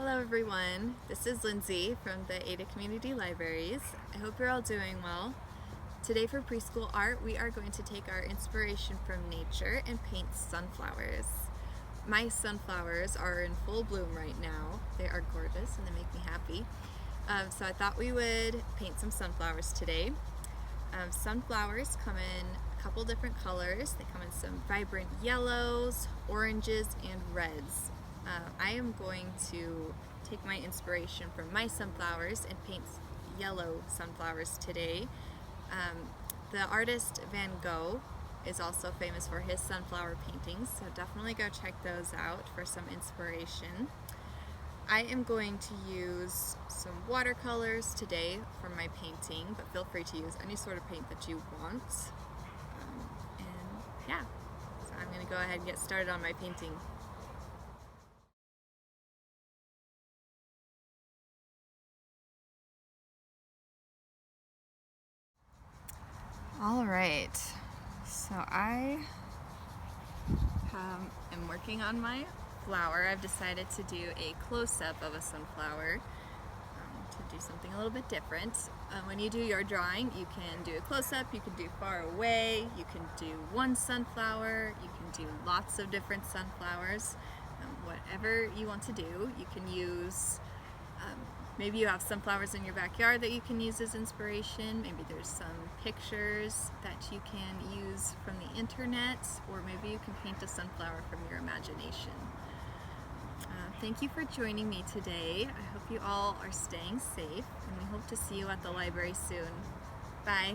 Hello everyone, this is Lindsay from the Ada Community Libraries. I hope you're all doing well. Today for Preschool Art, we are going to take our inspiration from nature and paint sunflowers. My sunflowers are in full bloom right now. They are gorgeous and they make me happy. So I thought we would paint some sunflowers today. Sunflowers come in a couple different colors. They come in some vibrant yellows, oranges, and reds. I am going to take my inspiration from my sunflowers and paint yellow sunflowers today. The artist Van Gogh is also famous for his sunflower paintings, so definitely go check those out for some inspiration. I am going to use some watercolors today for my painting, but feel free to use any sort of paint that you want. So I'm going to go ahead and get started on my painting. All right, so I am working on my flower. I've decided to do a close-up of a sunflower to do something a little bit different. When you do your drawing, you can do a close-up, you can do far away, you can do one sunflower, you can do lots of different sunflowers. Whatever you want to do, you can use maybe you have sunflowers in your backyard that you can use as inspiration. Maybe there's some pictures that you can use from the internet, or maybe you can paint a sunflower from your imagination. Thank you for joining me today. I hope you all are staying safe, and we hope to see you at the library soon. Bye.